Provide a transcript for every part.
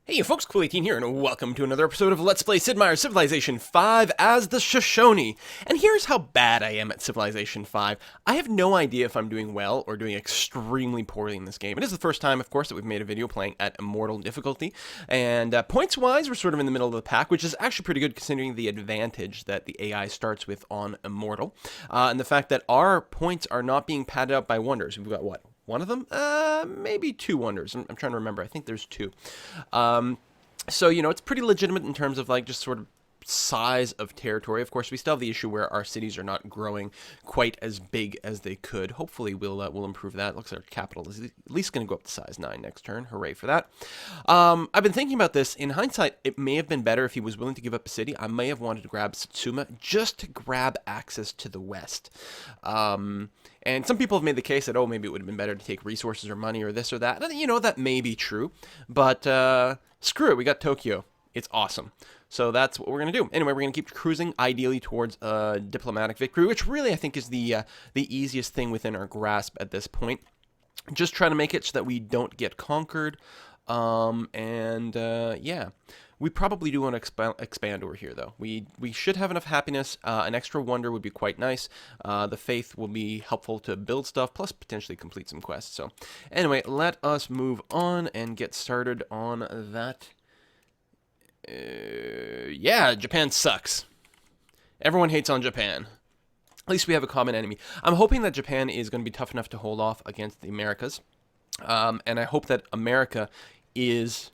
Hey folks, Cool18 here, and welcome to another episode of Let's Play Sid Meier's Civilization 5 as the Shoshone. And here's how bad I am at Civilization 5. I have no idea if I'm doing well or doing extremely poorly in this game. It is the first time, of course, that we've made a video playing at Immortal Difficulty, and points-wise, we're sort of in the middle of the pack, which is actually pretty good considering the advantage that the AI starts with on Immortal, and the fact that our points are not being padded out by wonders. We've got, what? One of them? Maybe two wonders. I'm trying to remember. I think there's two. So, you know, it's pretty legitimate in terms of, like, just sort of size of territory. Of course, we still have the issue where our cities are not growing quite as big as they could. Hopefully, we'll improve that. Looks like our capital is at least going to go up to size 9 next turn. Hooray for that. I've been thinking about this. In hindsight, it may have been better if he was willing to give up a city. I may have wanted to grab Satsuma just to grab access to the west. And some people have made the case that, oh, maybe it would have been better to take resources or money or this or that. And, you know, that may be true. But screw it. We got Tokyo. It's awesome. So that's what we're going to do. Anyway, we're going to keep cruising, ideally towards diplomatic victory, which really I think is the easiest thing within our grasp at this point. Just trying to make it so that we don't get conquered. Yeah. We probably do want to expand over here, though. We should have enough happiness. An extra wonder would be quite nice. The faith will be helpful to build stuff, plus potentially complete some quests. So, anyway, let us move on and get started on that. Yeah, Japan sucks. Everyone hates on Japan. At least we have a common enemy. I'm hoping that Japan is going to be tough enough to hold off against the Americas. And I hope that America has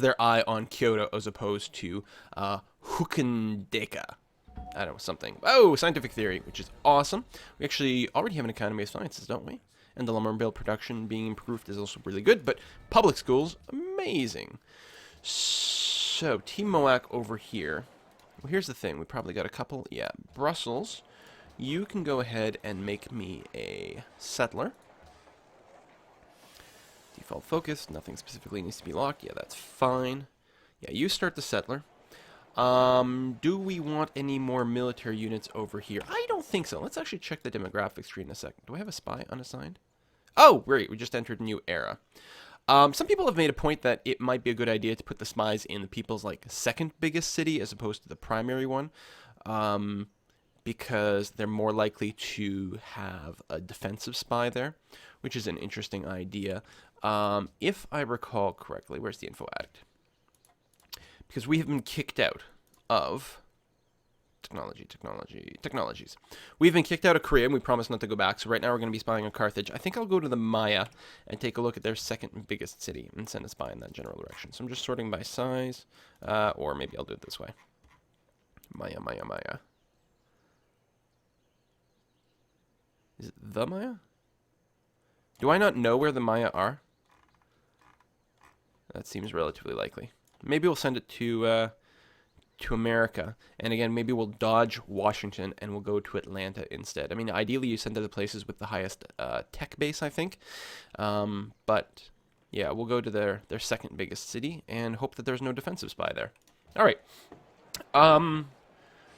their eye on Kyoto as opposed to Hukendeka. I don't know, something. Oh, scientific theory, which is awesome. We actually already have an Academy of Sciences, don't we? And the lumber mill production being improved is also really good, but public schools, amazing. So, Team Moak over here. Well, here's the thing. We probably got a couple. Yeah, Brussels. You can go ahead and make me a settler. Default focus. Nothing specifically needs to be locked. Yeah, that's fine. Yeah, you start the settler. Do we want any more military units over here? I don't think so. Let's actually check the demographics tree in a second. Do I have a spy unassigned? Oh, great. We just entered a new era. Some people have made a point that it might be a good idea to put the spies in the people's, like, second biggest city as opposed to the primary one, because they're more likely to have a defensive spy there, which is an interesting idea. If I recall correctly, where's the info addict? Because we have been kicked out of technologies. We've been kicked out of Korea, and we promised not to go back, so right now we're going to be spying on Carthage. I think I'll go to the Maya and take a look at their second biggest city and send a spy in that general direction. So I'm just sorting by size, or maybe I'll do it this way. Maya. Is it the Maya? Do I not know where the Maya are? That seems relatively likely. Maybe we'll send it to America, and again, maybe we'll dodge Washington and we'll go to Atlanta instead. I mean, ideally you send to the places with the highest tech base, I think, but yeah, we'll go to their second biggest city and hope that there's no defensive spy there. All right,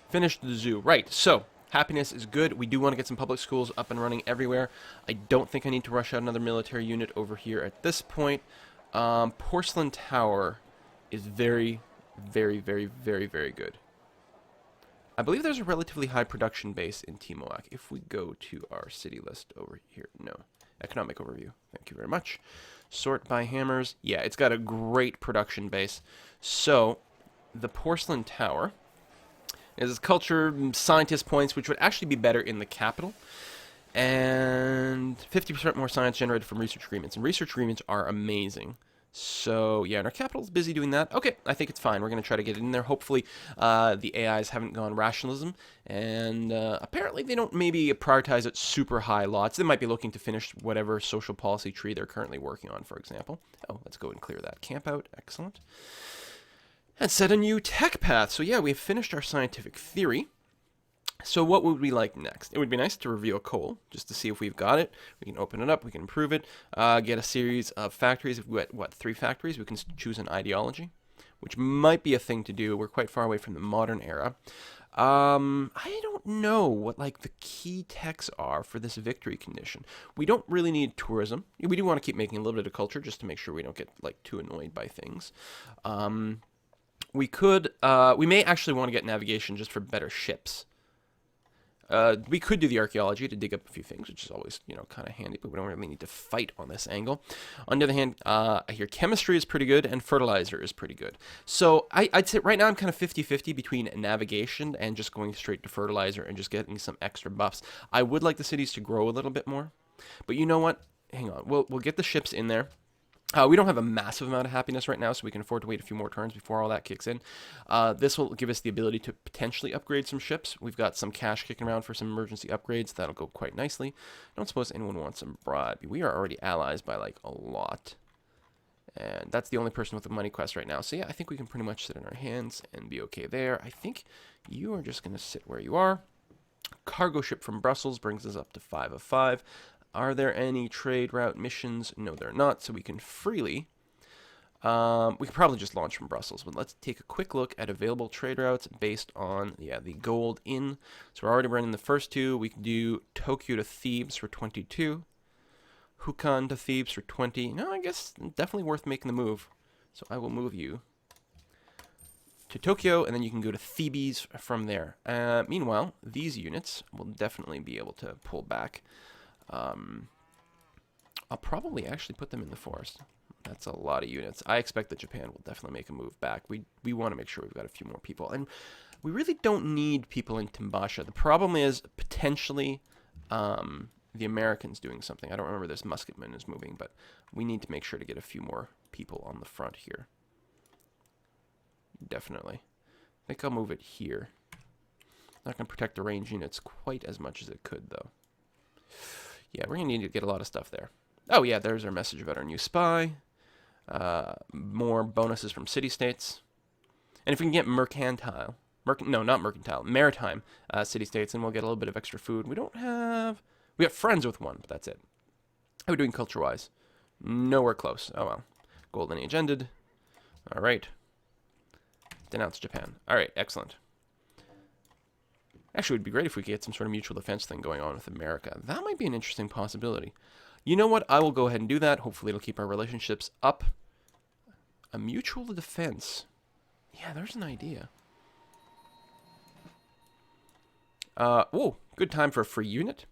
finished the zoo. Right, so happiness is good. We do want to get some public schools up and running everywhere. I don't think I need to rush out another military unit over here at this point. Porcelain Tower is very good. I believe there's a relatively high production base in Timoak. If we go to our city list over here, no. Economic overview. Thank you very much. Sort by hammers. Yeah, it's got a great production base. So, the Porcelain Tower is culture scientist points, which would actually be better in the capital. And 50% more science generated from research agreements. And research agreements are amazing. So, yeah, and our capital's busy doing that. Okay, I think it's fine. We're going to try to get it in there. Hopefully, the AIs haven't gone rationalism. And apparently they don't maybe prioritize it super high lots. They might be looking to finish whatever social policy tree they're currently working on, for example. Oh, let's go and clear that camp out. Excellent. And set a new tech path. So, yeah, we've finished our scientific theory. So what would we like next? It would be nice to review a coal, just to see if we've got it. We can open it up, we can improve it, get a series of factories. If we got, 3 factories? We can choose an ideology. which might be a thing to do. We're quite far away from the modern era. I don't know what like the key techs are for this victory condition. We don't really need tourism. We do want to keep making a little bit of culture just to make sure we don't get like too annoyed by things. We may actually want to get navigation just for better ships. We could do the archaeology to dig up a few things, which is always, kind of handy, but we don't really need to fight on this angle. On the other hand, I hear chemistry is pretty good and fertilizer is pretty good. So I'd say right now I'm kind of 50-50 between navigation and just going straight to fertilizer and just getting some extra buffs. I would like the cities to grow a little bit more, but you know what? Hang on. We'll get the ships in there. We don't have a massive amount of happiness right now, so we can afford to wait a few more turns before all that kicks in. This will give us the ability to potentially upgrade some ships. We've got some cash kicking around for some emergency upgrades. That'll go quite nicely. I don't suppose anyone wants some bribe. We are already allies by, like, a lot. And that's the only person with a money quest right now. So, yeah, I think we can pretty much sit in our hands and be okay there. I think you are just going to sit where you are. Cargo ship from Brussels brings us up to 5 of 5. Are there any trade route missions? No, there are not, so we can freely... we could probably just launch from Brussels, but let's take a quick look at available trade routes based on, the gold in. So we're already running the first two. We can do Tokyo to Thebes for 22. Hukan to Thebes for 20. No, I guess definitely worth making the move. So I will move you to Tokyo, and then you can go to Thebes from there. Meanwhile, these units will definitely be able to pull back. I'll probably actually put them in the forest. That's a lot of units. I expect that Japan will definitely make a move back. We want to make sure we've got a few more people. And we really don't need people in Timbasha. The problem is potentially the Americans doing something. I don't remember this musketman is moving, but we need to make sure to get a few more people on the front here. Definitely. I think I'll move it here. Not going to protect the range units quite as much as it could, though. Yeah, we're going to need to get a lot of stuff there. Oh, yeah, there's our message about our new spy. More bonuses from city-states. And if we can get mercantile... no, not mercantile. Maritime city-states, and we'll get a little bit of extra food. We have friends with one, but that's it. How are we doing culture-wise? Nowhere close. Oh, well. Golden Age ended. All right. Denounce Japan. All right, excellent. Actually, it would be great if we could get some sort of mutual defense thing going on with America. That might be an interesting possibility. You know what? I will go ahead and do that. Hopefully, it'll keep our relationships up. A mutual defense. Yeah, there's an idea. Whoa, good time for a free unit.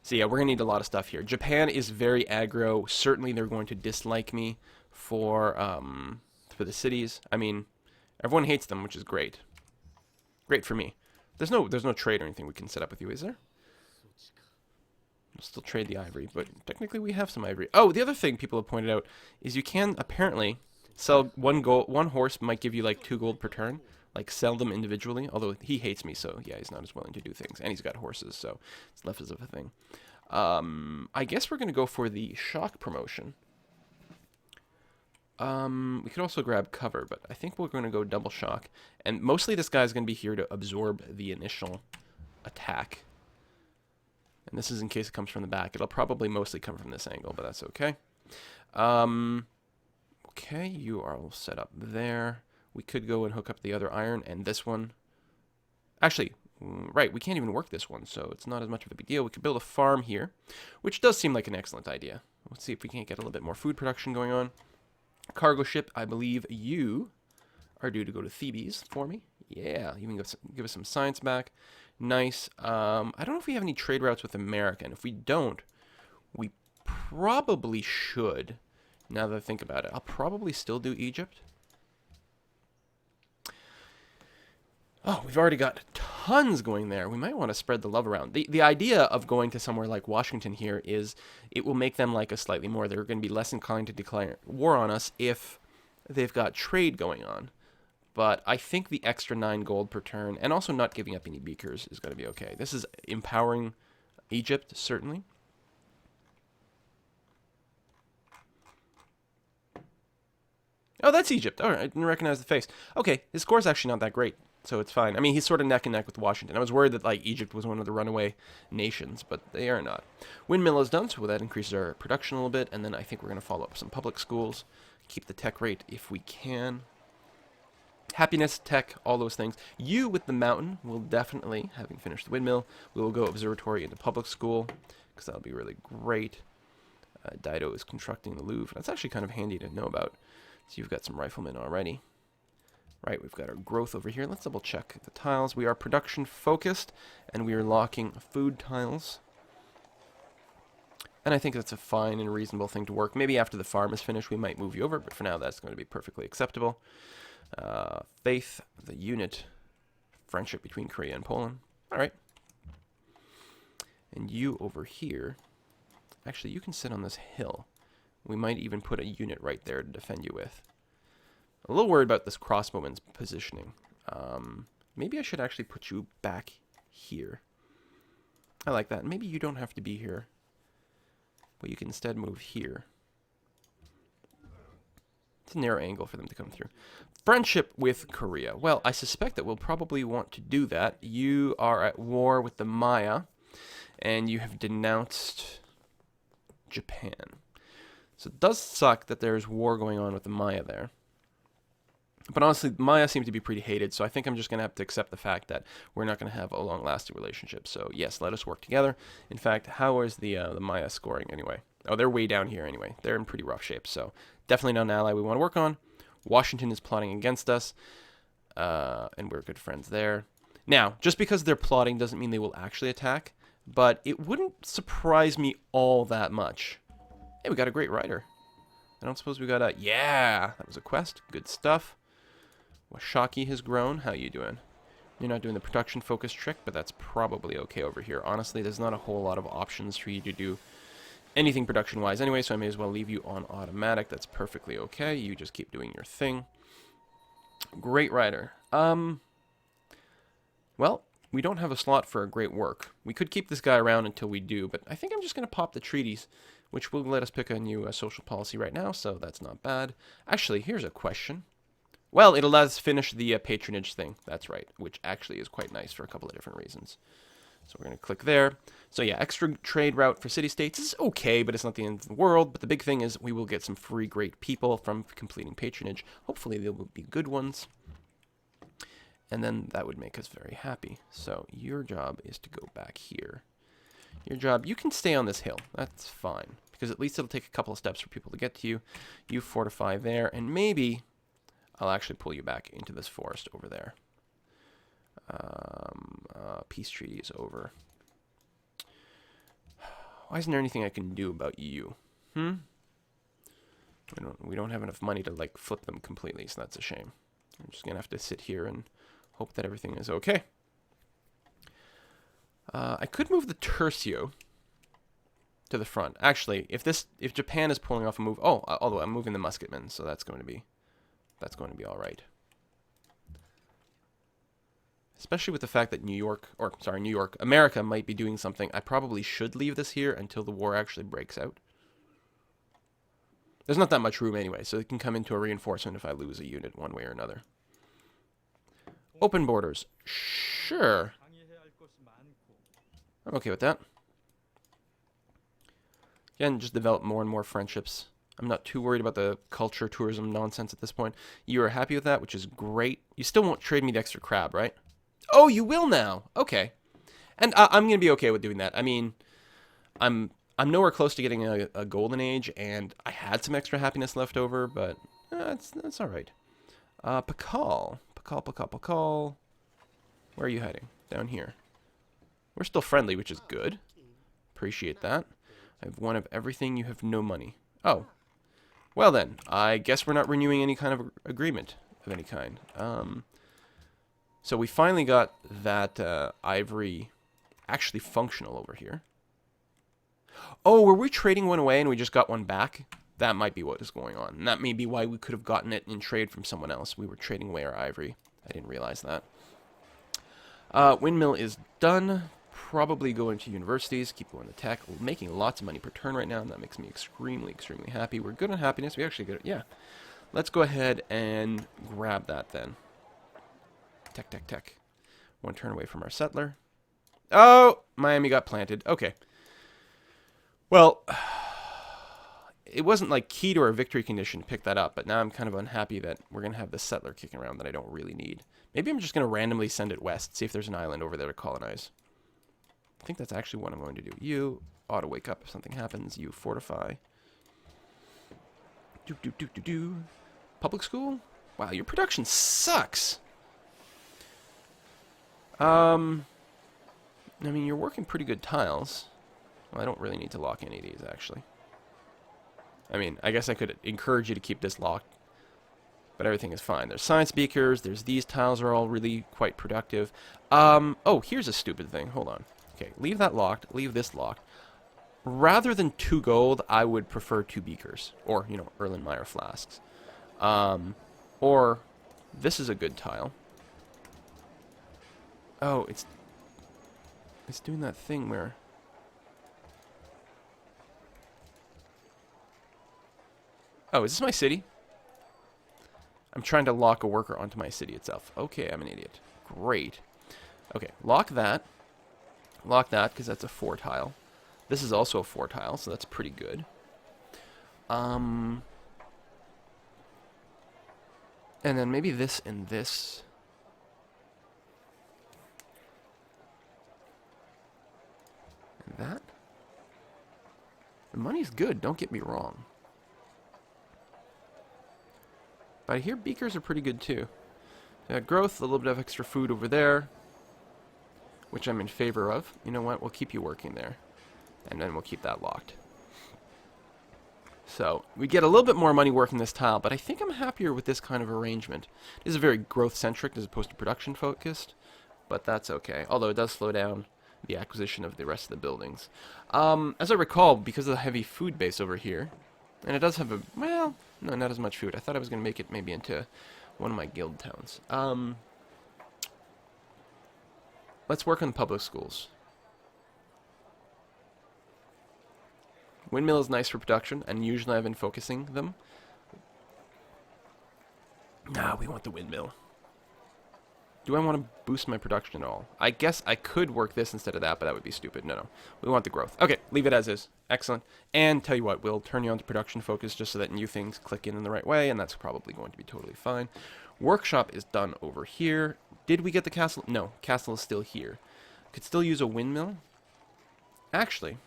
So yeah, we're going to need a lot of stuff here. Japan is very aggro. Certainly, they're going to dislike me for the cities. I mean, everyone hates them, which is great. Great for me. There's no trade or anything we can set up with you, is there? We'll still trade the ivory, but technically we have some ivory. Oh, the other thing people have pointed out is you can apparently sell one horse might give you like 2 gold per turn. Like sell them individually, although he hates me, so yeah, he's not as willing to do things. And he's got horses, so it's left as of a thing. I guess we're going to go for the shock promotion. We could also grab cover, but I think we're going to go double shock. And mostly this guy's going to be here to absorb the initial attack. And this is in case it comes from the back. It'll probably mostly come from this angle, but that's okay. Okay, you are all set up there. We could go and hook up the other iron and this one. Actually, right, we can't even work this one, so it's not as much of a big deal. We could build a farm here, which does seem like an excellent idea. Let's see if we can't get a little bit more food production going on. Cargo ship, I believe you are due to go to Thebes for me. Yeah, you can give us some science back. Nice. I don't know if we have any trade routes with America, and if we don't, we probably should. Now that I think about it, I'll probably still do Egypt. Oh, we've already got tons going there. We might want to spread the love around. The idea of going to somewhere like Washington here is it will make them like us slightly more. They're going to be less inclined to declare war on us if they've got trade going on. But I think the extra 9 gold per turn and also not giving up any beakers is going to be okay. This is empowering Egypt, certainly. Oh, that's Egypt. All right, I didn't recognize the face. Okay, his score's actually not that great. So it's fine. I mean, he's sort of neck and neck with Washington. I was worried that like Egypt was one of the runaway nations, but they are not. Windmill is done, so that increases our production a little bit, and then I think we're going to follow up some public schools, keep the tech rate if we can. Happiness, tech, all those things. You with the mountain will definitely, having finished the windmill, we will go observatory into public school, because that'll be really great. Dido is constructing the Louvre. That's actually kind of handy to know about. So you've got some riflemen already. Right, we've got our growth over here. Let's double check the tiles. We are production focused, and we are locking food tiles. And I think that's a fine and reasonable thing to work. Maybe after the farm is finished, we might move you over, but for now, that's going to be perfectly acceptable. Faith, the unit, friendship between Korea and Poland. All right. And you over here, actually, you can sit on this hill. We might even put a unit right there to defend you with. A little worried about this crossbowman's positioning. Maybe I should actually put you back here. I like that. Maybe you don't have to be here, but you can instead move here. It's a narrow angle for them to come through. Friendship with Korea. Well, I suspect that we'll probably want to do that. You are at war with the Maya, and you have denounced Japan. So it does suck that there's war going on with the Maya there. But honestly, Maya seem to be pretty hated, so I think I'm just going to have to accept the fact that we're not going to have a long-lasting relationship. So yes, let us work together. In fact, how is the Maya scoring anyway? Oh, they're way down here anyway. They're in pretty rough shape, so definitely not an ally we want to work on. Washington is plotting against us, and we're good friends there. Now, just because they're plotting doesn't mean they will actually attack, but it wouldn't surprise me all that much. Hey, we got a great rider. I don't suppose we got a... Yeah, that was a quest. Good stuff. Washaki has grown. How you doing? You're not doing the production focus trick, but that's probably okay over here. Honestly, there's not a whole lot of options for you to do anything production-wise anyway, so I may as well leave you on automatic. That's perfectly okay. You just keep doing your thing. Great rider. Well, we don't have a slot for a great work. We could keep this guy around until we do, but I think I'm just going to pop the treaties, which will let us pick a new social policy right now, so that's not bad. Actually, here's a question. Well, it'll let us finish the patronage thing. That's right, which actually is quite nice for a couple of different reasons. So we're going to click there. So yeah, extra trade route for city-states is okay, but it's not the end of the world. But the big thing is we will get some free great people from completing patronage. Hopefully they will be good ones. And then that would make us very happy. So your job is to go back here. Your job, you can stay on this hill. That's fine. Because at least it'll take a couple of steps for people to get to you. You fortify there, and maybe I'll actually pull you back into this forest over there. Peace treaty is over. Why isn't there anything I can do about you? We don't have enough money to like flip them completely, so that's a shame. I'm just gonna have to sit here and hope that everything is okay. I could move the Tercio to the front. Actually, if Japan is pulling off a move, although I'm moving the musketmen, so that's going to be all right. Especially with the fact that America might be doing something. I probably should leave this here until the war actually breaks out. There's not that much room anyway, so it can come into a reinforcement if I lose a unit one way or another. Open borders. Sure. I'm okay with that. Again, just develop more and more friendships. I'm not too worried about the culture tourism nonsense at this point. You are happy with that, which is great. You still won't trade me the extra crab, right? Oh, you will now. Okay. And I'm going to be okay with doing that. I mean, I'm nowhere close to getting a golden age, and I had some extra happiness left over, but that's all right. Pakal. Where are you hiding? Down here. We're still friendly, which is good. Appreciate that. I have one of everything. You have no money. Oh. Well then, I guess we're not renewing any kind of agreement of any kind. So we finally got that ivory actually functional over here. Oh, were we trading one away and we just got one back? That might be what is going on. And that may be why we could have gotten it in trade from someone else. We were trading away our ivory. I didn't realize that. Windmill is done. Probably go into universities. Keep going to tech. We're making lots of money per turn right now, and that makes me extremely, extremely happy. We're good on happiness. We actually get it. Yeah. Let's go ahead and grab that then. Tech. One turn away from our settler. Oh, Miami got planted. Okay. Well, it wasn't like key to our victory condition to pick that up, but now I'm kind of unhappy that we're going to have this settler kicking around that I don't really need. Maybe I'm just going to randomly send it west, see if there's an island over there to colonize. I think that's actually what I'm going to do. You ought to wake up if something happens. You fortify. Public school? Wow, your production sucks. I mean, you're working pretty good tiles. Well, I don't really need to lock any of these, actually. I mean, I guess I could encourage you to keep this locked, but everything is fine. There's science beakers. There's these tiles are all really quite productive. Oh, here's a stupid thing. Hold on. Okay, leave that locked. Leave this locked. Rather than 2 gold, I would prefer 2 beakers. Or, you know, Erlenmeyer flasks. Or, this is a good tile. Oh, it's doing that thing where... Oh, is this my city? I'm trying to lock a worker onto my city itself. Okay, I'm an idiot. Great. Okay, lock that. Lock that, because that's a 4 tile. This is also a 4 tile, so that's pretty good. And then maybe this and this. And that. The money's good, don't get me wrong. But I hear beakers are pretty good too. Growth, a little bit of extra food over there, which I'm in favor of. You know what? We'll keep you working there. And then we'll keep that locked. So, we get a little bit more money working this tile, but I think I'm happier with this kind of arrangement. It is very growth-centric as opposed to production-focused, but that's okay. Although it does slow down the acquisition of the rest of the buildings. As I recall, because of the heavy food base over here, and it does have a, well, no, not as much food. I thought I was going to make it maybe into one of my guild towns. Let's work on the public schools. Windmill is nice for production, and usually I've been focusing them. Nah, we want the windmill. Do I want to boost my production at all? I guess I could work this instead of that, but that would be stupid. No, no. We want the growth. Okay, leave it as is. Excellent. And tell you what, we'll turn you on to production focus just so that new things click in the right way, and that's probably going to be totally fine. Workshop is done over here. Did we get the castle? No, castle is still here. Could still use a windmill. Actually...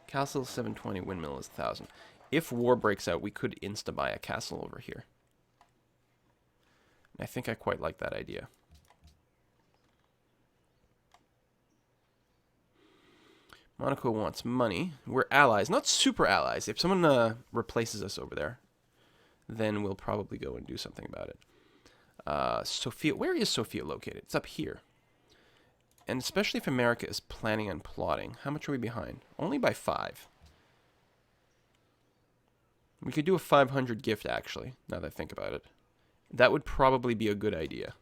Castle 720, windmill is 1,000. If war breaks out, we could insta-buy a castle over here. And I think I quite like that idea. Monaco wants money. We're allies. Not super allies. If someone replaces us over there, then we'll probably go and do something about it. Sofia, where is Sofia located? It's up here. And especially if America is planning on plotting. How much are we behind? Only by 5. We could do a 500 gift, actually, now that I think about it. That would probably be a good idea.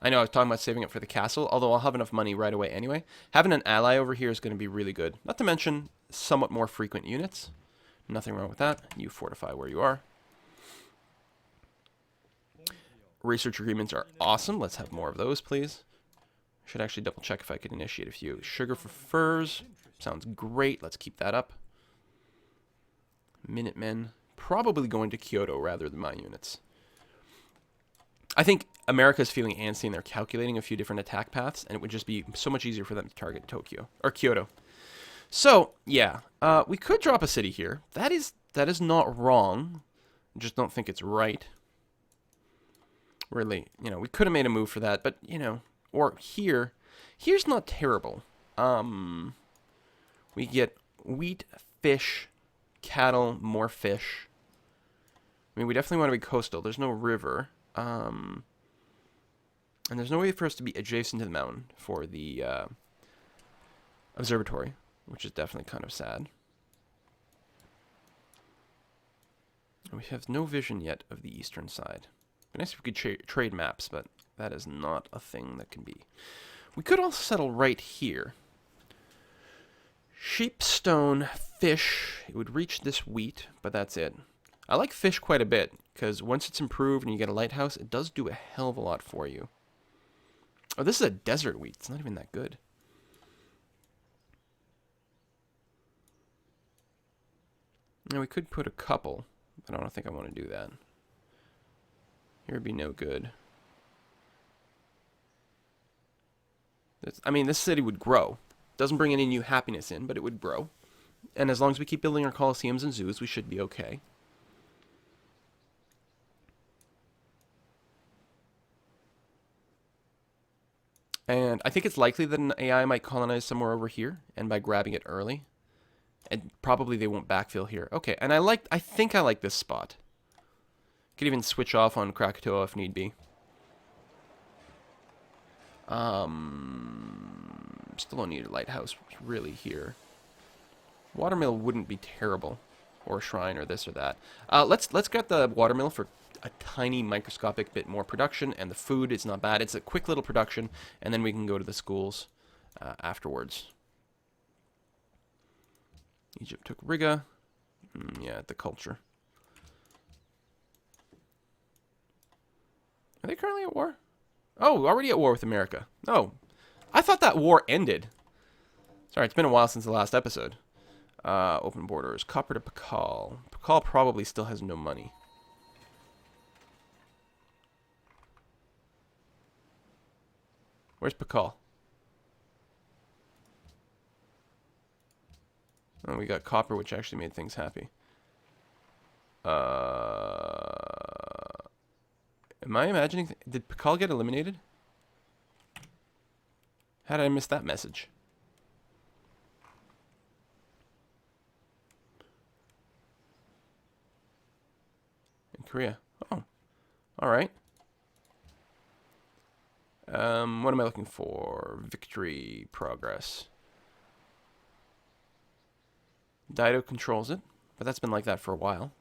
I know I was talking about saving it for the castle, although I'll have enough money right away anyway. Having an ally over here is going to be really good. Not to mention somewhat more frequent units. Nothing wrong with that. You fortify where you are. Research agreements are awesome. Let's have more of those, please. Should actually double check if I could initiate a few. Sugar for furs. Sounds great. Let's keep that up. Minutemen. Probably going to Kyoto rather than my units. I think America's feeling antsy and they're calculating a few different attack paths, and it would just be so much easier for them to target Tokyo. Or Kyoto. So, yeah. We could drop a city here. That is not wrong. I just don't think it's right. Really, you know, we could have made a move for that, but, you know... Or here. Here's not terrible. We get wheat, fish, cattle, more fish. I mean, we definitely want to be coastal. There's no river. And there's no way for us to be adjacent to the mountain for the observatory, which is definitely kind of sad. We have no vision yet of the eastern side. It'd be nice if we could trade maps, but that is not a thing that can be. We could also settle right here. Sheep, stone, fish. It would reach this wheat, but that's it. I like fish quite a bit, because once it's improved and you get a lighthouse, it does do a hell of a lot for you. Oh, this is a desert wheat. It's not even that good. Now we could put a couple, but I don't think I want to do that. Here would be no good. I mean, this city would grow. Doesn't bring any new happiness in, but it would grow. And as long as we keep building our coliseums and zoos, we should be okay. And I think it's likely that an AI might colonize somewhere over here, and by grabbing it early. And probably they won't backfill here. Okay, and I think I like this spot. Could even switch off on Krakatoa if need be. Still don't need a lighthouse really here. Watermill wouldn't be terrible, or a shrine, or this or that. Let's get the watermill for a tiny microscopic bit more production, and the food is not bad. It's a quick little production, and then we can go to the schools afterwards. Egypt took Riga. Yeah, the culture. Are they currently at war? Oh, already at war with America. Oh, I thought that war ended. Sorry, it's been a while since the last episode. Open borders. Copper to Pakal. Pakal probably still has no money. Where's Pakal? Oh, we got copper, which actually made things happy. Am I imagining... Did Pakal get eliminated? How did I miss that message? In Korea. Oh. Alright. What am I looking for? Victory progress. Dido controls it, but that's been like that for a while.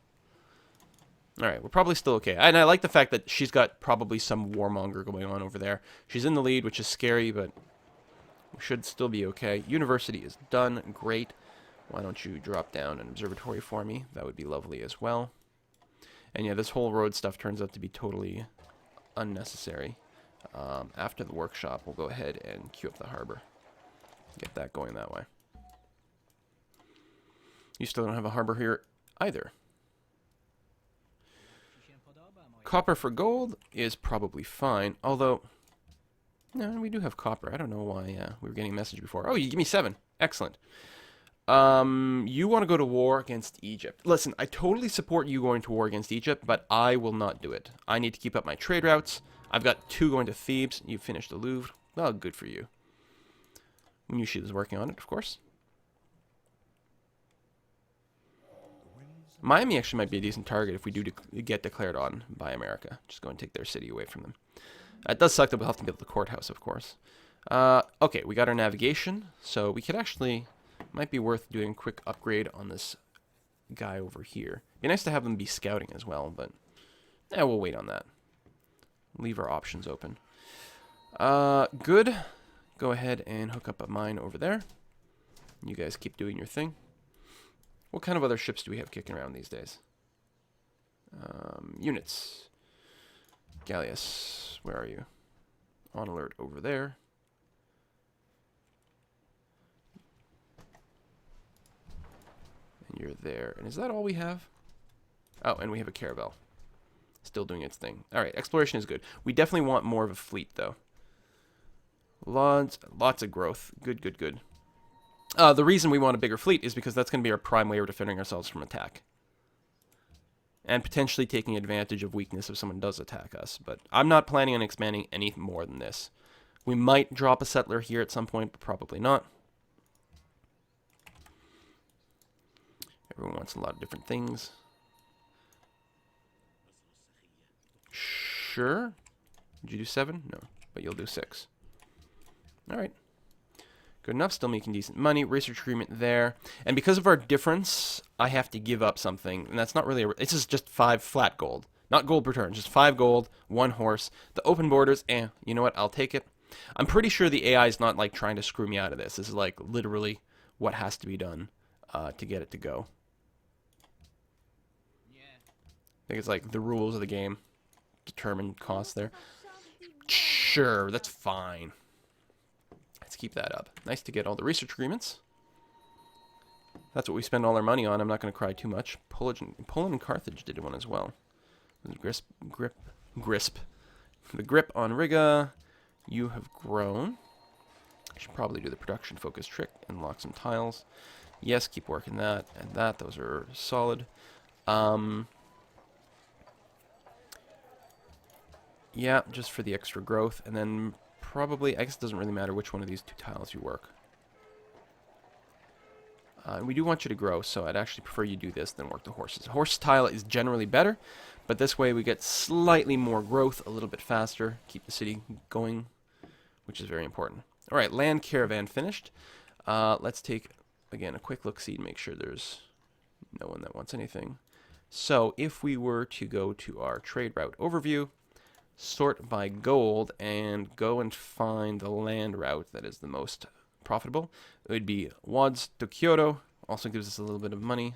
Alright, we're probably still okay. And I like the fact that she's got probably some warmonger going on over there. She's in the lead, which is scary, but we should still be okay. University is done. Great. Why don't you drop down an observatory for me? That would be lovely as well. And yeah, this whole road stuff turns out to be totally unnecessary. After the workshop, we'll go ahead and queue up the harbor. Get that going that way. You still don't have a harbor here either. Copper for gold is probably fine, although... No, we do have copper. I don't know why we were getting a message before. Oh, you give me 7. Excellent. You want to go to war against Egypt. Listen, I totally support you going to war against Egypt, but I will not do it. I need to keep up my trade routes. I've got 2 going to Thebes. You finished the Louvre. Well, good for you. Minushi is working on it, of course. Miami actually might be a decent target if we do get declared on by America. Just go and take their city away from them. It does suck that we'll have to build the courthouse, of course. Okay, we got our navigation, so we could actually... Might be worth doing a quick upgrade on this guy over here. Be nice to have them be scouting as well, but... Yeah, we'll wait on that. Leave our options open. Good. Go ahead and hook up a mine over there. You guys keep doing your thing. What kind of other ships do we have kicking around these days? Units. Galleass, where are you? On alert over there. And you're there. And is that all we have? Oh, and we have a caravel. Still doing its thing. Alright, exploration is good. We definitely want more of a fleet, though. Lots of growth. Good, good, good. The reason we want a bigger fleet is because that's going to be our prime way of defending ourselves from attack. And potentially taking advantage of weakness if someone does attack us. But I'm not planning on expanding any more than this. We might drop a settler here at some point, but probably not. Everyone wants a lot of different things. Sure. Did you do 7? No, but you'll do 6. Alright. Good enough, still making decent money. Research agreement there. And because of our difference, I have to give up something. And that's not really this is just 5 flat gold. Not gold per turn, just 5 gold, 1 horse. The open borders, you know what, I'll take it. I'm pretty sure the AI is not like trying to screw me out of this. This is like literally what has to be done to get it to go. I think it's like the rules of the game determine costs there. Sure, that's fine. Let's keep that up. Nice to get all the research agreements. That's what we spend all our money on. I'm not going to cry too much. Poland and Carthage did one as well. Grisp. The grip on Riga. You have grown. I should probably do the production focus trick and lock some tiles. Yes, keep working that and that. Those are solid. Yeah, just for the extra growth. And then probably, I guess it doesn't really matter which one of these two tiles you work. We do want you to grow, so I'd actually prefer you do this than work the horses. Horse tile is generally better, but this way we get slightly more growth, a little bit faster, keep the city going, which is very important. All right, land caravan finished. Let's take, again, a quick look-see to make sure there's no one that wants anything. So if we were to go to our trade route overview, sort by gold, and go and find the land route that is the most profitable, it would be Wads to Kyoto. Also gives us a little bit of money,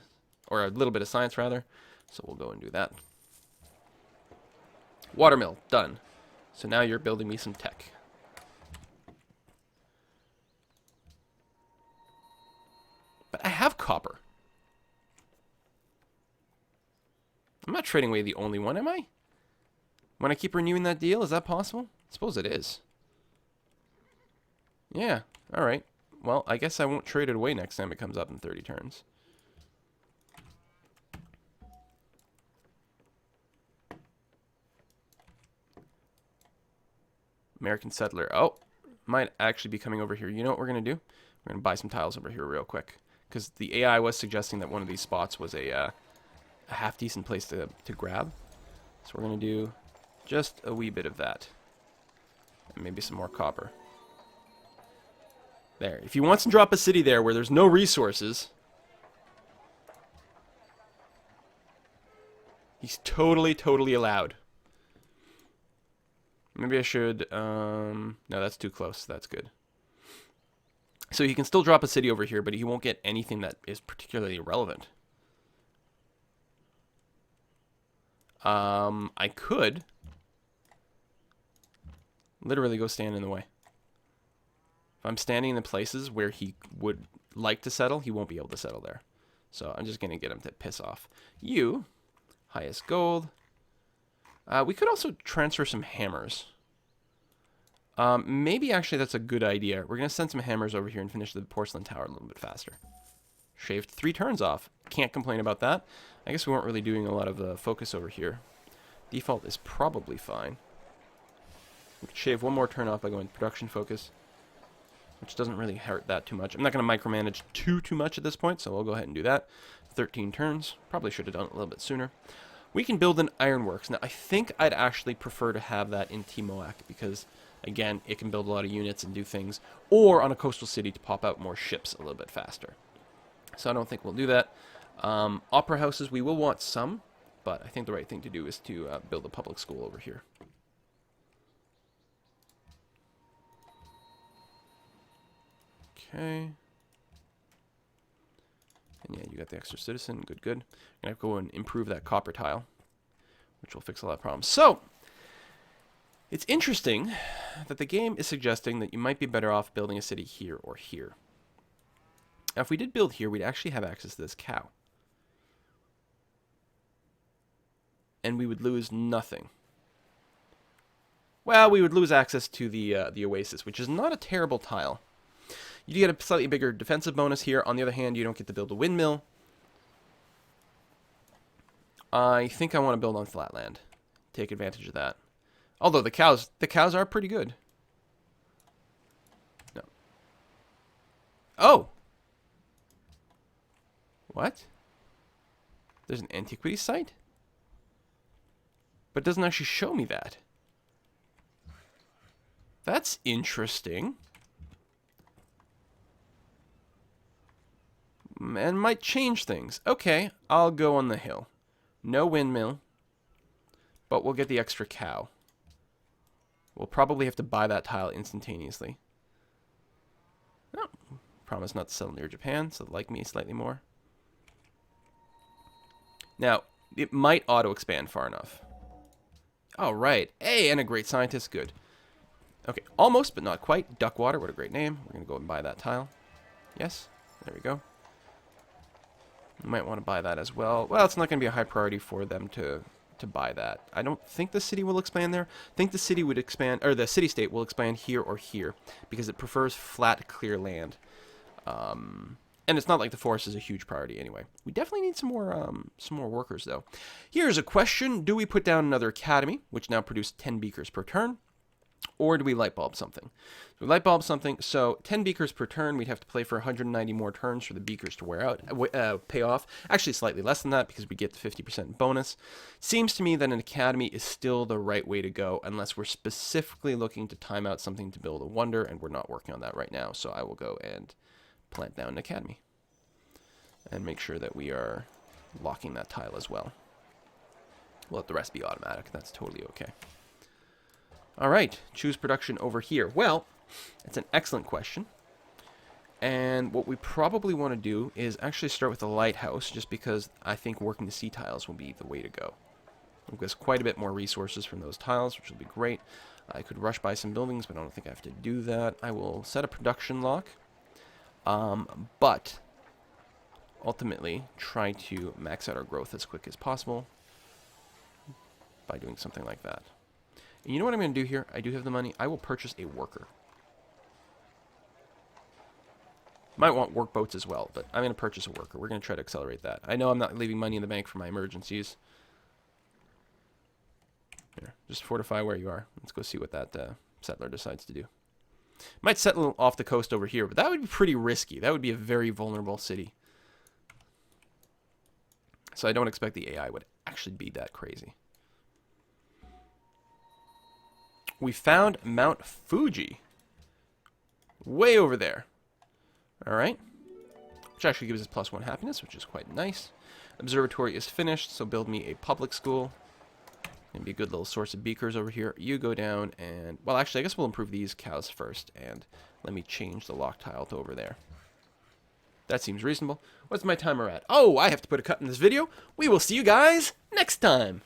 or a little bit of science rather. So we'll go and do that. Watermill, done. So now you're building me some tech. But I have copper. I'm not trading away the only one, am I? When I keep renewing that deal, is that possible? I suppose it is. Yeah, alright. Well, I guess I won't trade it away next time it comes up in 30 turns. American settler. Oh, might actually be coming over here. You know what we're going to do? We're going to buy some tiles over here real quick. Because the AI was suggesting that one of these spots was a half-decent place to grab. So we're going to do just a wee bit of that. And maybe some more copper. There. If he wants to drop a city there where there's no resources, he's totally allowed. Maybe I should, no, that's too close. That's good. So he can still drop a city over here, but he won't get anything that is particularly relevant. I could literally go stand in the way. If I'm standing in the places where he would like to settle, he won't be able to settle there. So I'm just going to get him to piss off. You, highest gold. We could also transfer some hammers. Maybe actually that's a good idea. We're going to send some hammers over here and finish the porcelain tower a little bit faster. Shaved 3 turns off. Can't complain about that. I guess we weren't really doing a lot of focus over here. Default is probably fine. We could shave 1 more turn off by going to production focus, which doesn't really hurt that too much. I'm not going to micromanage too much at this point, so we'll go ahead and do that. 13 turns. Probably should have done it a little bit sooner. We can build an ironworks. Now, I think I'd actually prefer to have that in Timoak because, again, it can build a lot of units and do things, or on a coastal city to pop out more ships a little bit faster. So I don't think we'll do that. Opera houses, we will want some, but I think the right thing to do is to build a public school over here. Okay. And yeah, you got the extra citizen. Good, good. I'm going to go and improve that copper tile, which will fix a lot of problems. So, it's interesting that the game is suggesting that you might be better off building a city here or here. Now, if we did build here, we'd actually have access to this cow. And we would lose nothing. Well, we would lose access to the oasis, which is not a terrible tile. You get a slightly bigger defensive bonus here. On the other hand, you don't get to build a windmill. I think I want to build on flat land. Take advantage of that. Although the cows are pretty good. No. Oh! What? There's an antiquity site? But it doesn't actually show me that. That's interesting. And might change things. Okay, I'll go on the hill. No windmill. But we'll get the extra cow. We'll probably have to buy that tile instantaneously. No. Promise not to settle near Japan, so they like me slightly more. Now, it might auto-expand far enough. All right. Hey, and a great scientist. Good. Okay, almost, but not quite. Duckwater, what a great name. We're going to go and buy that tile. Yes, there we go. You might want to buy that as well. Well, it's not going to be a high priority for them to buy that. I don't think the city will expand there. I think the city would expand, or the city-state will expand here or here, because it prefers flat, clear land. And it's not like the forest is a huge priority anyway. We definitely need some more workers, though. Here's a question. Do we put down another academy, which now produces 10 beakers per turn? Or do we light bulb something? So we light bulb something, so 10 beakers per turn, we'd have to play for 190 more turns for the beakers to wear out, pay off. Actually, slightly less than that because we get the 50% bonus. Seems to me that an academy is still the right way to go unless we're specifically looking to time out something to build a wonder, and we're not working on that right now. So I will go and plant down an academy and make sure that we are locking that tile as well. We'll let the rest be automatic. That's totally okay. All right, choose production over here. Well, it's an excellent question. And what we probably want to do is actually start with the lighthouse, just because I think working the sea tiles will be the way to go. We'll get quite a bit more resources from those tiles, which will be great. I could rush by some buildings, but I don't think I have to do that. I will set a production lock, but ultimately try to max out our growth as quick as possible by doing something like that. And you know what I'm going to do here? I do have the money. I will purchase a worker. Might want work boats as well, but I'm going to purchase a worker. We're going to try to accelerate that. I know I'm not leaving money in the bank for my emergencies. Here, just fortify where you are. Let's go see what that settler decides to do. Might settle off the coast over here, but that would be pretty risky. That would be a very vulnerable city. So I don't expect the AI would actually be that crazy. We found Mount Fuji. Way over there. Alright. Which actually gives us +1 happiness, which is quite nice. Observatory is finished, so build me a public school. Gonna be a good little source of beakers over here. You go down and... Well, actually, I guess we'll improve these cows first. And let me change the lock tile to over there. That seems reasonable. What's my timer at? Oh, I have to put a cut in this video. We will see you guys next time.